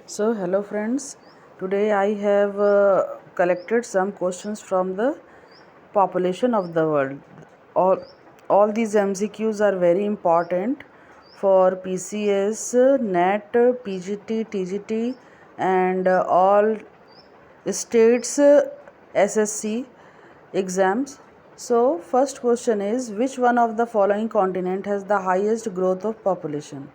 So hello friends, today I have collected some questions from the population of the world. All, all these MCQs are very important for PCS, NET, PGT, TGT and all states SSC exams. So first question is, which one of the following continent has the highest growth of population?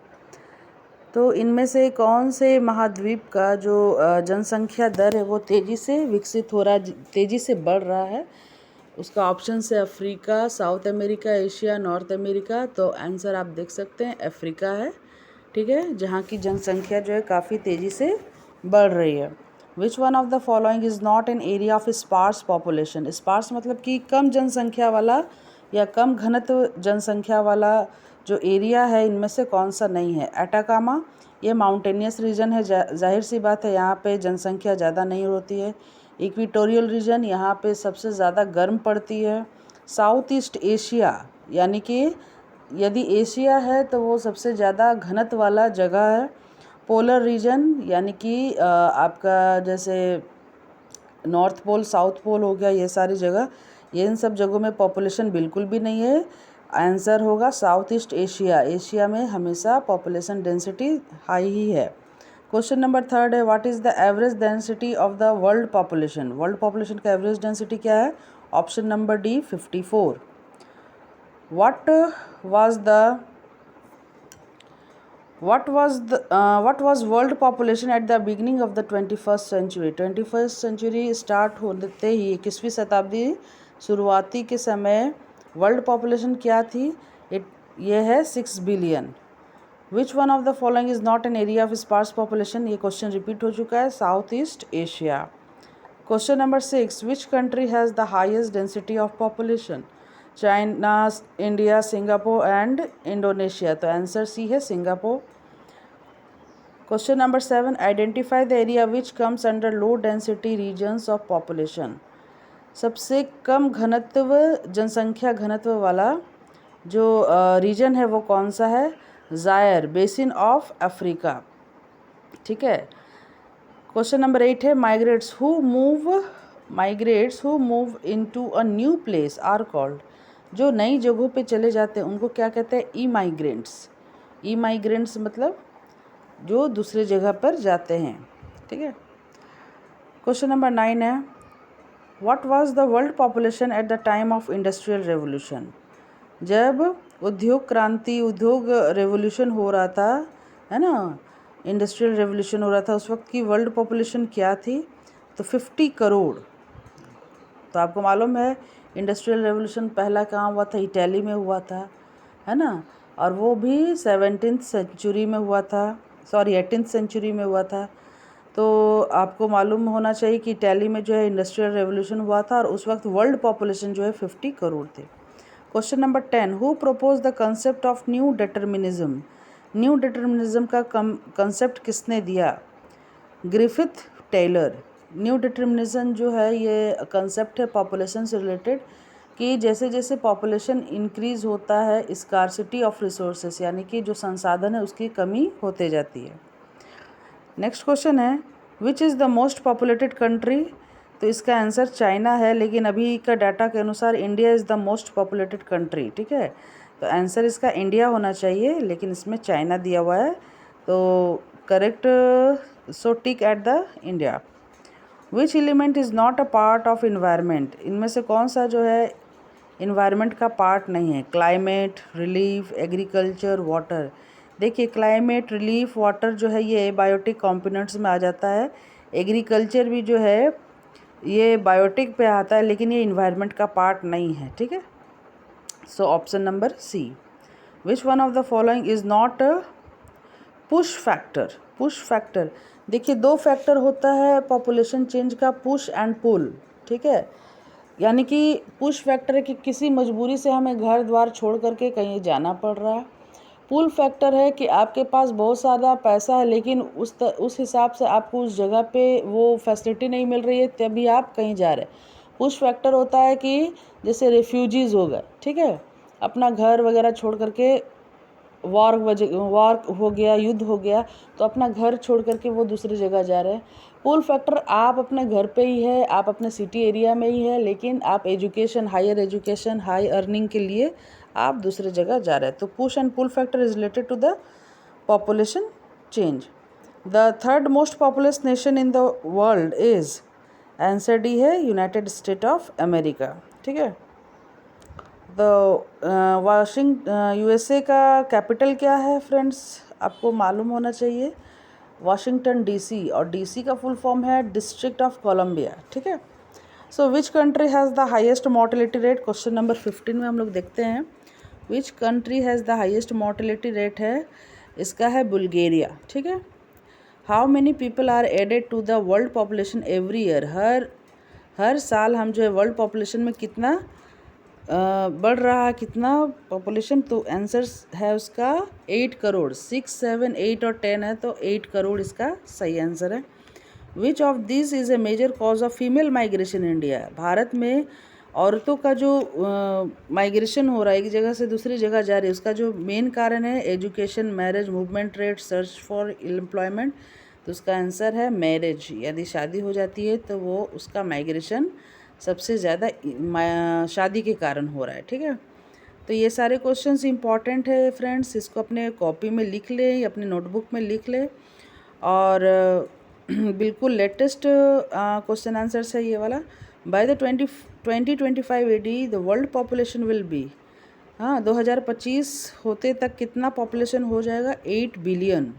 तो इनमें से कौन से महाद्वीप का जो जनसंख्या दर है वो तेज़ी से विकसित हो रहा है, तेज़ी से बढ़ रहा है? उसका ऑप्शन है Africa, south America, Asia, north America. तो आंसर आप देख सकते हैं अफ्रीका है, ठीक है, जहाँ की जनसंख्या जो है काफ़ी तेज़ी से बढ़ रही है। Which one of the following is not an area of sparse population? Sparse मतलब कि कम जनसंख्या वाला या कम घनत्व जनसंख्या वाला जो एरिया है, इनमें से कौन सा नहीं है? एटाकामा, ये माउंटेनियस रीजन है, जाहिर सी बात है यहाँ पे जनसंख्या ज़्यादा नहीं होती है। इक्वेटोरियल रीजन, यहाँ पे सबसे ज़्यादा गर्म पड़ती है। साउथ ईस्ट एशिया, यानी कि यदि एशिया है तो वो सबसे ज़्यादा घनत्व वाला जगह है। पोलर रीजन, यानी कि आपका जैसे नॉर्थ पोल, साउथ पोल हो गया, ये सारी जगह, ये इन सब जगहों में पॉपुलेशन बिल्कुल भी नहीं है। आंसर होगा साउथ ईस्ट एशिया। एशिया में हमेशा पॉपुलेशन डेंसिटी हाई ही है। क्वेश्चन नंबर थर्ड है, what is the average density of the world population? World population का एवरेज डेंसिटी क्या है? Option number D 54। what was world population at the beginning of the 21st century? 21st century start होते ही 21वीं शताब्दी शुरुआती के समय वर्ल्ड पॉपुलेशन क्या थी? ये है 6 billion. Which one of the following is not an area of sparse population? ये क्वेश्चन रिपीट हो चुका है, south east Asia. Question number 6, which country has the highest density of population? China, India, Singapore and Indonesia. तो answer C है Singapore. Question number 7, identify the area which comes under low density regions of population. सबसे कम घनत्व, जनसंख्या घनत्व वाला जो reason है वो कौन सा है? जायर बेसिन ऑफ अफ्रीका, ठीक है। क्वेश्चन नंबर 8 है, migrates who move into a new place are called. जो नई जगहों पे चले जाते हैं उनको क्या कहते हैं? ई माइग्रेंट्स। ई माइग्रेंट्स मतलब जो दूसरे जगह पर जाते हैं, ठीक है। क्वेश्चन नंबर 9 है, what was the world population at the time of industrial revolution? जब उद्योग क्रांति, उद्योग रेवोल्यूशन हो रहा था, है ना, इंडस्ट्रियल रेवोल्यूशन हो रहा था, उस वक्त की वर्ल्ड पॉपुलेशन क्या थी? तो 50 करोड़। तो आपको मालूम है इंडस्ट्रियल रेवोल्यूशन पहला कहाँ हुआ था? इटली में हुआ था, है ना, और वो भी 17th सेंचुरी में हुआ था, 18th सेंचुरी में हुआ था। तो आपको मालूम होना चाहिए कि इटली में जो है इंडस्ट्रियल रेवोल्यूशन हुआ था और उस वक्त वर्ल्ड पॉपुलेशन जो है 50 करोड़ थे। Question number 10, who propose the concept of new determinism? New determinism का कंसेप्ट किसने दिया? Griffith Taylor. न्यू डिटर्मिनिज्म जो है ये कंसेप्ट है पॉपुलेशन से रिलेटेड, कि जैसे जैसे पॉपुलेशन इंक्रीज़ होता है, स्कार्सिटी ऑफ रिसोर्सेस, यानी कि जो संसाधन है उसकी कमी होते जाती है। नेक्स्ट क्वेश्चन है, which is the most populated country? तो इसका आंसर चाइना है, लेकिन अभी का डाटा के अनुसार India is the most populated country, ठीक है। तो आंसर इसका इंडिया होना चाहिए, लेकिन इसमें चाइना दिया हुआ है, तो correct, so tick at the India. Which element is not a part of environment? इनमें से कौन सा जो है इन्वायरमेंट का पार्ट नहीं है? Climate, relief, agriculture, water. देखिए, क्लाइमेट, रिलीफ, वाटर जो है ये बायोटिक कंपोनेंट्स में आ जाता है। एग्रीकल्चर भी जो है ये बायोटिक पे आता है, लेकिन ये इन्वायरमेंट का पार्ट नहीं है, ठीक है। So option number C. Which one of the following is not push factor? Push factor, देखिए दो फैक्टर होता है पॉपुलेशन चेंज का, पुश एंड पुल, ठीक है। यानी कि पुश फैक्टर है कि किसी मजबूरी से हमें घर द्वार छोड़ करके कहीं जाना पड़ रहा है। पुल फैक्टर है कि आपके पास बहुत सारा पैसा है, लेकिन उस हिसाब से आपको उस जगह पे वो फैसिलिटी नहीं मिल रही है, तभी आप कहीं जा रहे हैं। पुश फैक्टर होता है कि जैसे रेफ्यूजीज़ हो गए, ठीक है, अपना घर वगैरह छोड़ करके वॉर हो गया, युद्ध हो गया, तो अपना घर छोड़ करके वो दूसरी जगह जा रहे हैं। पुल फैक्टर आप अपने घर पे ही है, आप अपने सिटी एरिया में ही है, लेकिन आप education, higher education, high earning के लिए आप दूसरी जगह जा रहे हैं। तो push and pull factor is related to the population change. The third most populous nation in the world is, answer D है यूनाइटेड स्टेट ऑफ अमेरिका। ठीक है। यूएसए का कैपिटल क्या है फ्रेंड्स, आपको मालूम होना चाहिए, वाशिंगटन डीसी, और डीसी का फुल फॉर्म है डिस्ट्रिक्ट ऑफ कोलंबिया। ठीक है। So which country has the highest mortality rate, question number 15 में हम लोग देखते हैं which country has the highest mortality rate है, इसका है बुल्गारिया। ठीक है। How many people are added to the world population every year, हर साल हम जो है वर्ल्ड पॉपुलेशन में कितना बढ़ रहा है, कितना पॉपुलेशन, तो आंसर है उसका 8 करोड़। 6, 7, 8 और 10 है, तो 8 करोड़ इसका सही आंसर है। Which of this is a major cause of female migration in India, Bharat में औरतों का जो माइग्रेशन हो रहा है, एक जगह से दूसरी जगह जा रही है, उसका जो मेन कारण है education, marriage, movement rate, search for employment, तो उसका आंसर है मैरिज। यदि शादी हो जाती है तो वो उसका माइग्रेशन सबसे ज़्यादा शादी के कारण हो रहा है। ठीक है। तो ये सारे क्वेश्चंस इंपॉर्टेंट है फ्रेंड्स, इसको अपने कॉपी में लिख ले या अपने नोटबुक में लिख ले, और बिल्कुल लेटेस्ट क्वेश्चन आंसर्स है ये वाला। By the 2025 AD the world population will be, हाँ 2025 होते तक कितना पॉपुलेशन हो जाएगा, 8 बिलियन,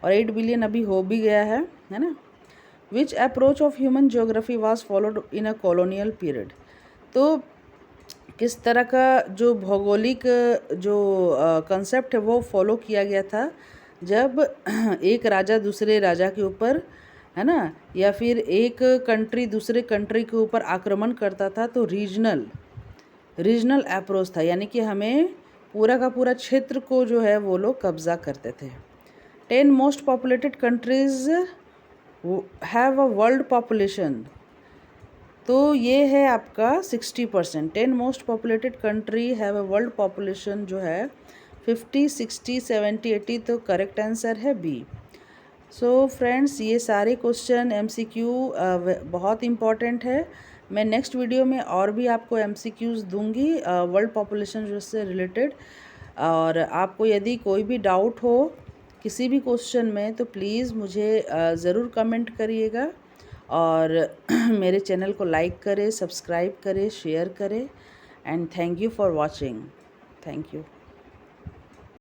और 8 बिलियन अभी हो भी गया है ना। Which approach of human geography was followed in a colonial period, तो किस तरह का जो भौगोलिक जो कंसेप्ट है वो फॉलो किया गया था जब एक राजा दूसरे राजा के ऊपर, है ना, या फिर एक कंट्री दूसरे कंट्री के ऊपर आक्रमण करता था, तो रीजनल अप्रोच था, यानी कि हमें पूरा का पूरा क्षेत्र को जो है वो लोग कब्जा करते थे। 10 most populated countries have a world population, तो ये है आपका 60%। 10 most populated country have a world population जो है 50, 60, 70, 80, तो करेक्ट आंसर है बी। सो फ्रेंड्स, ये सारे क्वेश्चन MCQ बहुत इम्पॉर्टेंट है। मैं नेक्स्ट वीडियो में और भी आपको MCQs दूंगी वर्ल्ड पॉपुलेशन जो से रिलेटेड, और आपको यदि कोई भी डाउट हो किसी भी क्वेश्चन में तो प्लीज़ मुझे ज़रूर कमेंट करिएगा, और मेरे चैनल को लाइक करें, सब्सक्राइब करें, शेयर करें, and thank you for watching. Thank you.